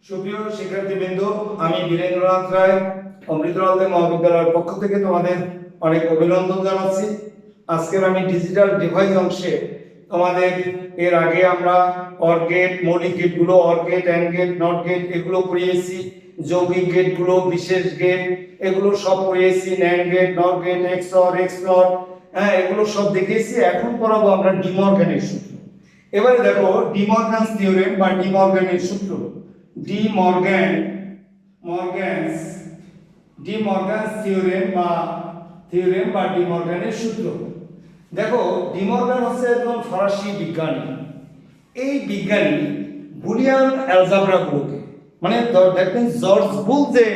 সুপ্রিয় শিক্ষার্থীবৃন্দ, আমি বীরেন্দ্রনাথ রায় অমৃতা মহাবিদ্যালয়ের পক্ষ থেকে তোমাদের অনেক অভিনন্দন জানাচ্ছি। আজকের আমি ডিজিটাল ডিভাইস অংশে তোমাদের এর আগে আমরা অর গেট, মৌলিক গেটগুলো, OR gate, AND gate, NOT gate এগুলো পড়িয়েছি, যৌগিক গেটগুলো, বিশেষ গেট এগুলো সব পড়িয়েছি, NAND gate, NOT gate, XOR, XNOR, এগুলো সব দেখিয়েছি। এখন পড়াবো আমরা ডিমর্গানের সূত্র। এবারে দেখো ডিমর্গানস থিওরেম বা ডিমর্গানের সূত্র। ডিমর্গানস থিওরেম বা ডিমর্গানের সূত্র। দেখো ডিমর্গান হচ্ছে একজন ফরাসি বিজ্ঞানী। এই বিজ্ঞানী বুলিয়ান অ্যালজাবরাগুলোকে, মানে দেখবেন জর্জ বুল যে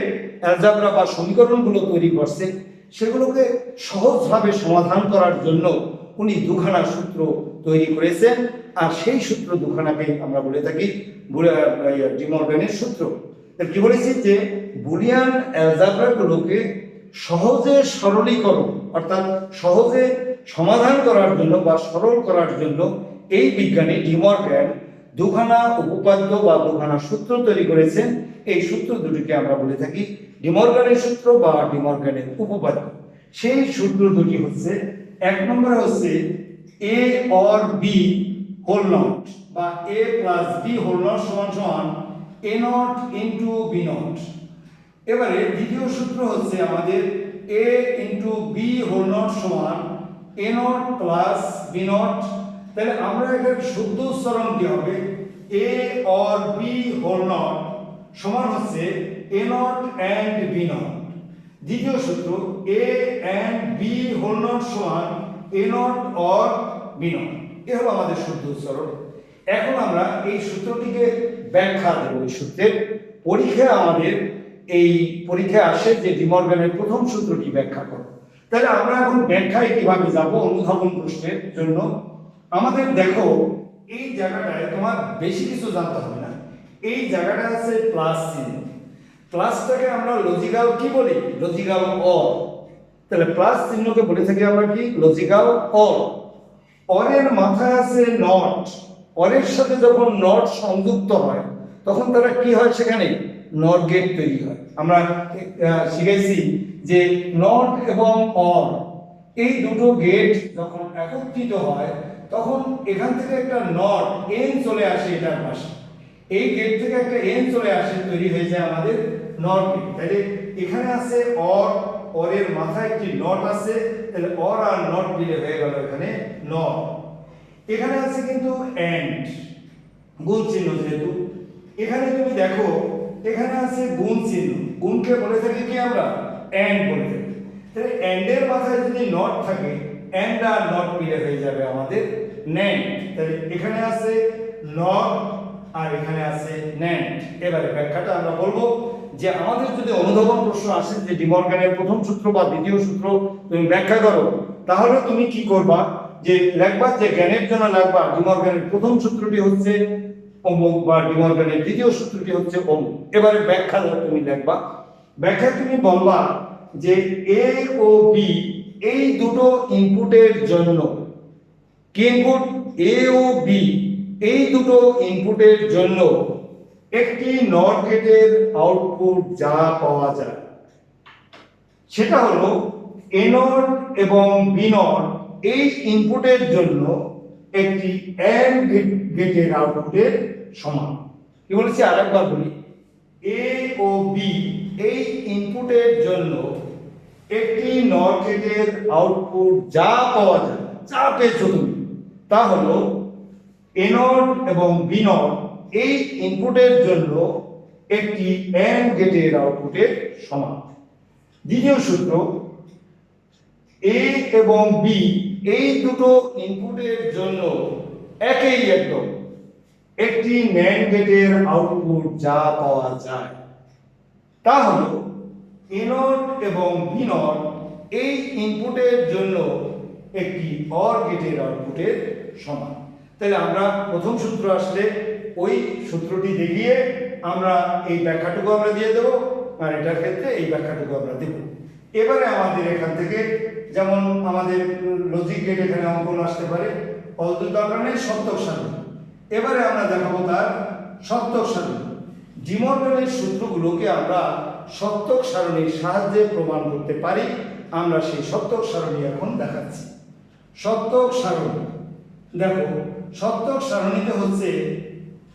অ্যালজাবরা বা সমীকরণগুলো তৈরি করছে সেগুলোকে সহজভাবে সমাধান করার জন্য উনি দুখানা সূত্র তৈরি করেছেন, আর সেই সূত্র দুখানাকে আমরা বলে থাকি ডিমর্গানের সূত্র। কি বলেছি যে বুলিয়ান অ্যালজাবরাগুলোকে সহজে সরলীকরণ অর্থাৎ সহজে সমাধান করার জন্য বা সরল করার জন্য এই বিজ্ঞানী ডিমর্গান দুখানা উপপাদ্য বা দুখানা সূত্র তৈরি করেছেন। এই সূত্র দুটিকে আমরা বলে থাকি ডিমর্গানের সূত্র বা ডিমর্গানের উপপাদ্য। সেই সূত্র দুটি হচ্ছে, এক নম্বরে হচ্ছে a or B whole not বা এ প্লাস বি হোল নট সমান সমান এ নট ইন্টু বি নট। এবারে দ্বিতীয় সূত্র হচ্ছে আমাদের এ ইন্টু বি হোল নট সমান এ নট প্লাস বি নট। তাহলে আমরা এটার শুদ্ধ উচ্চারণ কি হবে? A or B whole not সমান হচ্ছে এ নট অ্যান্ড বি নট। দ্বিতীয় সূত্র এ অ্যান্ড বি হোল নট সমান এ নট অর বি নট। এ হলো আমাদের শুদ্ধ উচ্চারণ। এখন আমরা এই সূত্রটিকে ব্যাখ্যা দেব। এই সূত্রের পরীক্ষায় আমাদের এই পরীক্ষায় আসে যে ডিমর্গানের প্রথম সূত্রটি ব্যাখ্যা করো। তাহলে আমরা এখন ব্যাখ্যায় কিভাবে যাব অনুধাবন প্রশ্নের জন্য? আমাদের দেখো এই জায়গাটায় তোমার বেশি কিছু জানতে হবে না। এই জায়গাটা আছে প্লাস চিহ্ন। প্লাসটাকে আমরা লজিক্যাল কি বলি? Logical or. তাহলে প্লাস চিহ্নকে বলে থাকি আমরা কি? Logical or. অরের মাথায় আছে নট। অরের সাথে যখন নট সংযুক্ত হয় তখন তারা কি হয়? সেখানে নট গেট তৈরি হয়। আমরা শিখেছি যে নট এবং অর এই দুটো গেট যখন একত্রিত হয় তখন এখান থেকে একটা নট এন চলে আসে এটার পাশে। এই গেট থেকে একটা এন চলে আসে, তৈরি হয়ে যায় আমাদের নট গেট। তাহলে এখানে আছে অর, অরের মাথায় একটি নট আছে, তাহলে অর আর নট মিলে হয়ে গেল এখানে নট। এখানে আছে কিন্তু এন্ড, গুণ চিহ্ন যেহেতু। এখানে তুমি দেখো এখানে আছে গুণ চিহ্ন। গুণকে বলে থাকি কি আমরা? এন্ড বলে থাকি। তাহলে এন্ডের মাথায় যদি নট থাকে এন্ড আর নট মিলে হয়ে যাবে আমাদের ন্যান্ড। তাহলে এখানে আছে নট আর এখানে আছে ন্যান্ড। এবারে ব্যাখ্যাটা আমরা বলবো যে আমাদের যদি অনুধাবন প্রশ্ন আসে যে ডিমর্গানের প্রথম সূত্র বা দ্বিতীয় সূত্র তুমি ব্যাখ্যা করো, তাহলে তুমি কি করবা? যে লিখবা, যে জ্ঞানের জন্য লিখবা ডিমর্গানের প্রথম সূত্রটি হচ্ছে অমুক বা ডিমর্গানের দ্বিতীয় সূত্রটি হচ্ছে অমুক। এবারে ব্যাখ্যা তুমি লিখবা। ব্যাখ্যা তুমি বলবা যে এ ও বি এই দুটো ইনপুটের জন্য, কি ইনপুট? এ ও বি এই দুটো ইনপুটের জন্য একটি নট গেটের আউটপুট যা পাওয়া যায় সেটা হলো এ নট এবং বি নট এই ইনপুটের জন্য একটি এন্ড গেটের আউটপুটের সমান। কি বলেছি? আরেকবার বলি, এ ও বি এই ইনপুটের জন্য একটি নট গেটের আউটপুট যা পাওয়া যায়, যা পেয়েছো তুমি, তা হলো এ নট এবং বি নট এই ইনপুটের জন্য একটি এন্ড গেটের আউটপুটের সমান। দ্বিতীয় সূত্র, এ এবং বি এই দুটো ইনপুটের জন্য একদম একটি ন্যান্ড গেটের আউটপুট যা পাওয়া যায় তা হলো এ নট এবং বি নট এই ইনপুটের জন্য একটি অর গেটের আউটপুটের সমান। তাহলে আমরা প্রথম সূত্র আসলে ওই সূত্রটি দেখিয়ে আমরা এই ব্যাখ্যাটুকু আমরা দিয়ে দেব, আর এটার ক্ষেত্রে এই ব্যাখ্যাটুকু আমরা দেব। এবারে আমাদের এখান থেকে যেমন আমাদের লজিক গেট এখানে অঙ্কন আসতে পারে, অদ্বৈত আকারে সত্যক সাধন। এবারে আমরা দেখাবো তার সত্যক সাধন। ডিমর্গানের সূত্রগুলোকে আমরা সত্যক সারণীর সাহায্যে প্রমাণ করতে পারি। আমরা সেই সত্যক সারণী এখন দেখাচ্ছি। সত্যক সারণী দেখো, সত্যক সারণীতে হচ্ছে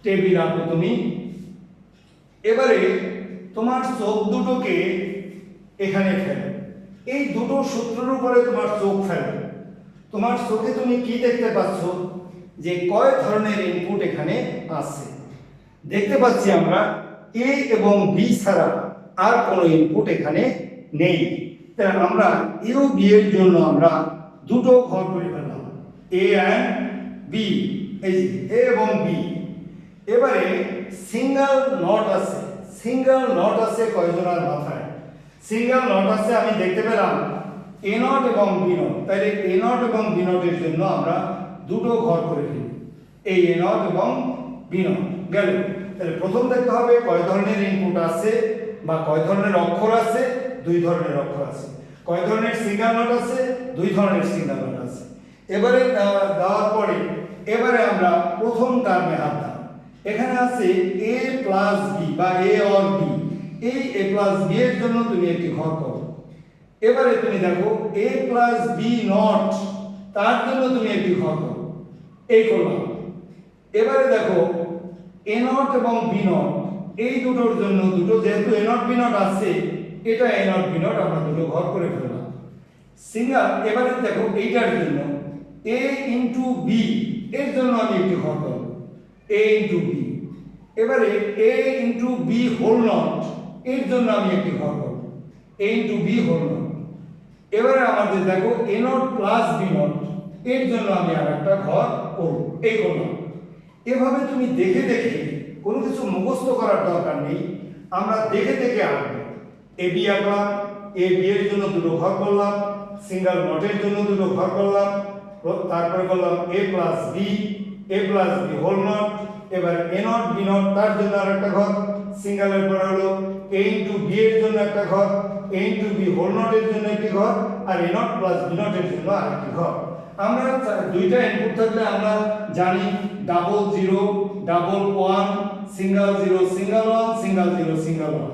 টেবিল আঁকো তুমি। এবারে তোমার চোখ দুটোকে এখানে ফেলো, এই দুটো সূত্রের উপরে তোমার চোখ ফেলো। তোমার চোখে তুমি কি দেখতে পাচ্ছ? যে কয় ধরনের ইনপুট এখানে আছে। দেখতে পাচ্ছি আমরা এ এবং বি ছাড়া আর কোনো ইনপুট এখানে নেই। তাই আমরা এ ও বি এর জন্য আমরা দুটো ঘর করে ফেললাম, এ অ্যান্ড বি, এই যে এ এবং বি। এবারে সিঙ্গেল নট আছে, সিঙ্গেল নট আছে কয়জনের মাথায়? সিঙ্গেল নট আছে আমি দেখতে পেলাম এ নট এবং বি নট। তাহলে এ নট এবং বি নটের জন্য আমরা দুটো ঘর করে ফেলি, এই এ নট এবং বি নট গেল। তাহলে প্রথম দেখতে হবে কয় ধরনের ইনপুট আছে বা কয় ধরনের অক্ষর আছে। দুই ধরনের অক্ষর আছে। কয় ধরনের সিঙ্গেল নট আছে? দুই ধরনের সিঙ্গেল নট আছে। এবারে দেওয়ার পরে এবারে আমরা প্রথম টার্মে হাত দাও। এখানে আছে এ প্লাস বি বা এ অর বি। এই এ প্লাস বি এর জন্য তুমি একটি ঘর করো। এবারে তুমি দেখো এ প্লাস বি নট, তার জন্য তুমি একটি ঘর করো, এই করলাম। এবারে দেখো এ নট এবং বি নট, এই দুটোর জন্য দুটো, যেহেতু এ নট বি নট আছে, এটা এ নট বি নট আমরা দুটো ঘর করে ফেললাম সিঙ্গেল। এবারে দেখো এইটার জন্য এ ইনটু বি, এর জন্য আমি একটি ঘর করব, এ ইনটু বি। এবারে এ ইনটু বি হোল নট, এর জন্য আমি একটি ঘর করব, এ ইনটু বি হোল নট। এবারে আমাদের দেখো এ নট প্লাস বি নট, এর জন্য আমি আর একটা ঘর করব, এই করলাম। এভাবে তুমি দেখে দেখে, কোনো কিছু মুখস্থ করার দরকার নেই, আমরা দেখে দেখে আঁকবো। এ বি আঁকলাম, এ বি এর জন্য দুটো ঘর করলাম, সিঙ্গেল নটের জন্য দুটো ঘর করলাম, তারপরে করলাম A plus B, A plus B whole not. এবার এ নট বি নট, তার জন্য আর একটা ঘর, সিঙ্গেলের পরে হলো এ ইনটু বি এর জন্য একটা ঘর, এ ইনটু বি হোল নটের জন্য একটি ঘর, আর এ নট প্লাস বি নটের জন্য আরেকটি ঘর। আমরা দুইটা ইনপুট থাকলে আমরা জানি double zero, double one, single zero, single one, single zero, single one.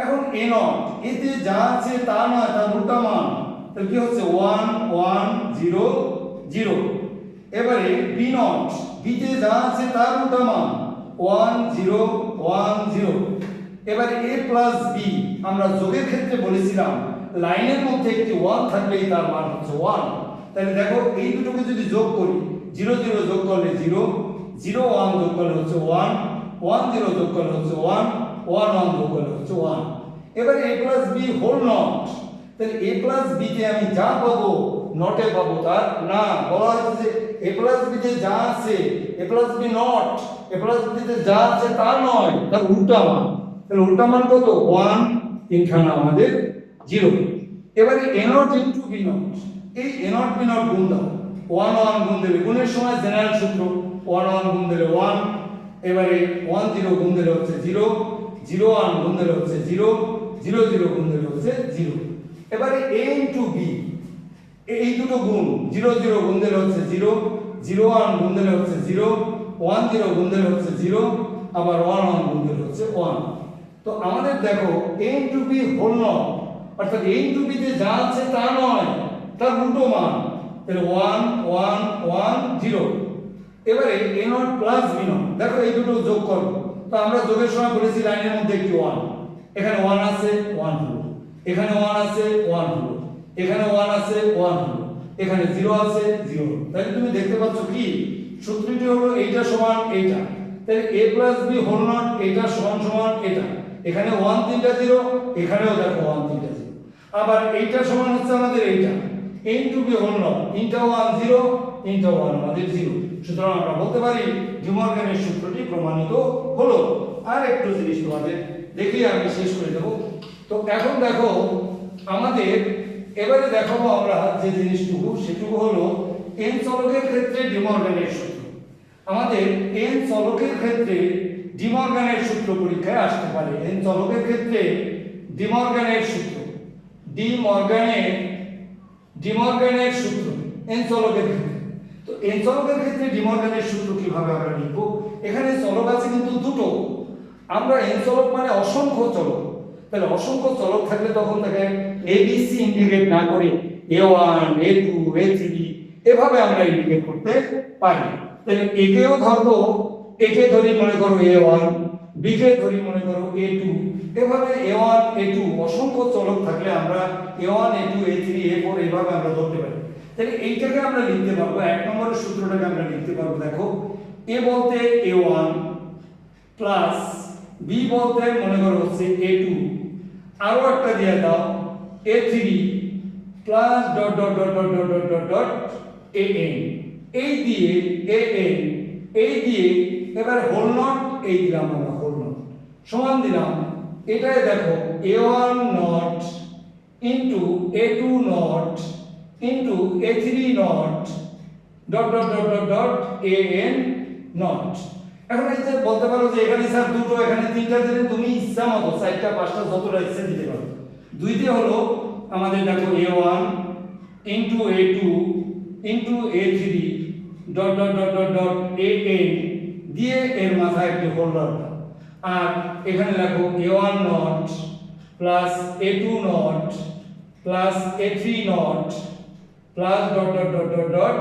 এখন এ নট, এতে যা আছে তা নয়, তার উল্টা মান, তাহলে কি হচ্ছে 1 1 0 0। এবারে বি নট, বিতে যা আছে তার উল্টা মান 1 0 1 0। এবারে এ প্লাস বি, আমরা যোগের ক্ষেত্রে বলেছিলাম লাইনের মধ্যে একটি 1 থাকলেই তার মান হচ্ছে 1। তাহলে দেখো এই দুটোকে যদি যোগ করি, 0 0 যোগ করলে 0, 0 1 যোগ করলে হচ্ছে 1, 1 0 যোগ করলে হচ্ছে 1, 1 1 যোগ করলে হচ্ছে 1। এবারে a plus b whole not, তাহলে a প্লাস b তে আমি যা পাবো নটে পাবো তার না, বলা হচ্ছে যে a প্লাস b তে যা আছে, a plus b not, a plus b তে যা আছে তা নয়, তার উল্টা মান। তাহলে উল্টা মান কত? 1, তিনখানা আমাদের 0। এবারে a not into b not, এই a নট b নট গুণ দাও, 1 1 গুণ দিলে, গুণের সময় জেনারেল সূত্র 1 1 গুণ দিলে 1, এবারে 1 0 গুণ দিলে হচ্ছে 0, 0 1 গুণ দিলে হচ্ছে 0, 0 0 গুণ দিলে হচ্ছে 0। এবারে a ইনটু b, এই দুটো গুণ, 0 0 গুণ দিলে হচ্ছে 0, 0 1 গুণ দিলে হচ্ছে 0, 1 0 গুণ দিলে হচ্ছে 0, আবার 1 1 গুণ দিলে হচ্ছে 1। তো আমাদের দেখো a into b whole not, অর্থাৎ a ইনটু b তে যা আছে তা নয়, তার উল্টো মান, তাহলে 1 1 1 0। এবারে a not plus b not, দেখো এই দুটো যোগ করব। তো আমরা যোগের সময় বলেছি লাইনের মধ্যে একটি 1, এখানে 1 আছে 1 হলো, এখানে 1 আছে 1 হলো, এখানে 1 আছে 1 হলো, এখানে 0 আছে 0। তাহলে তুমি দেখতে পাচ্ছ কি সূত্রটি হলো এইটা সমান এইটা, তাহলে a plus b whole not এইটা সমান সমান এটা, এখানে 1 3টা 0, এখানেও দেখো 1 3টা 0, আবার এইটা সমান হচ্ছে আমাদের এইটা a into b whole not, into 1 0, into 1 আমাদের 0। সুতরাং আমরা বলতে পারি ডিমর্গানের সূত্রটি প্রমাণিত হলো। আর একটু জিনিস তোমাদের দেখিয়ে আমি শেষ করে দেব। তো এখন দেখো আমাদের এবারে দেখাবো আমরা যে জিনিসটুকু, সেটুকু হলো n চলকের ক্ষেত্রে ডিমর্গানের সূত্র। আমাদের n চলকের ক্ষেত্রে ডিমর্গানের সূত্র পরীক্ষায় আসতে পারে। n চলকের ক্ষেত্রে ডিমর্গানের সূত্র, ডিমর্গানের সূত্র n চলকের ক্ষেত্রে। তো n চলকের ক্ষেত্রে ডিমর্গানের সূত্র কিভাবে আমরা লিখব? এখানে চলক আছে কিন্তু দুটো, আমরা এন চলক মানে অসংখ্য চলক, তাহলে অসংখ্য চলক থাকলে তখন তাকে এবিসি ইন্ডিকেট না করে A1 A2 A3 এভাবে আমরা ইন্ডিকেট করতে পারি। তাহলে একেও ধরবো, একে ধরি মনে করো A1, বিকে ধরি মনে করো A2, এভাবে A1 A2 অসংখ্য চলক থাকলে আমরা A1 A2 A3 A4 এভাবে আমরা ধরতে পারি। তাহলে এইটাকে আমরা লিখতে পারবো, এক নম্বরের সূত্রটাকে আমরা লিখতে পারবো। দেখো A বলতে A1 প্লাস B বলতে মনে করো হচ্ছে A2, আরো একটা দিয়ে দাও A3 plus dot dot dot dot dot dot dot dot AN, এই দিয়ে AN, এই দিয়ে এবার হোল নট, এই দিলাম আমরা হোল নট সমান দিলাম, এটাই দেখো A1 not into A2 not into A3 not dot dot dot dot dot AN not. এখন এই যে বলতে পারো যে এখানে স্যার দুটো, এখানে তিনটা দিলে তুমি ইচ্ছা মতো চারটা পাঁচটা যতটা ইচ্ছা দিতে পারো। দুইতে হলো আমাদের দেখো A1 into A2 into A3 dot dot dot dot dot AN দিয়ে এর মাথায় একটি হোল্ডার, আর এখানে লেখো A1 not plus A2 not plus A3 not plus dot dot dot dot dot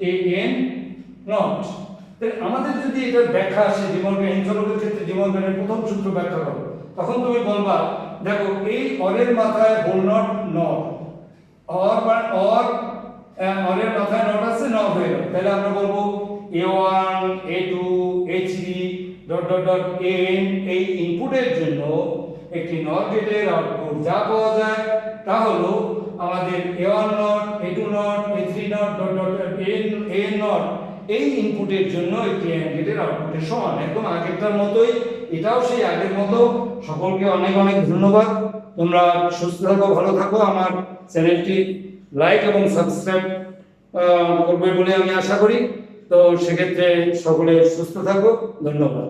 AN not. তাহলে আমাদের যদি এটার ব্যাখ্যা আসে ডিমর্গান এন চলকের ক্ষেত্রে ডিমর্গানের প্রথম সূত্র ব্যাখ্যা করো, তখন তুমি বলবা দেখো এই অরের মাথায় হোল নট নট, অর অরের মাথায় নট আছে, নট হয়ে গেল, তাহলে আমরা বলবো A1 A2 A3 dot dot dot AN এই ইনপুটের জন্য একটি নট গেটের আউটপুট যা পাওয়া যায় তা হলো আমাদের A1 not A2 not A3 not dot dot AN not এই ইনপুটের জন্য একটি AND গেটের আউটপুটের সমান। একদম আগেরটার মতোই, এটাও সেই আগের মতো। সকলকে অনেক অনেক ধন্যবাদ। তোমরা সুস্থ থাকো, ভালো থাকো। আমার চ্যানেলটি লাইক এবং সাবস্ক্রাইব করবে বলে আমি আশা করি। তো সেক্ষেত্রে সকলে সুস্থ থাকো, ধন্যবাদ।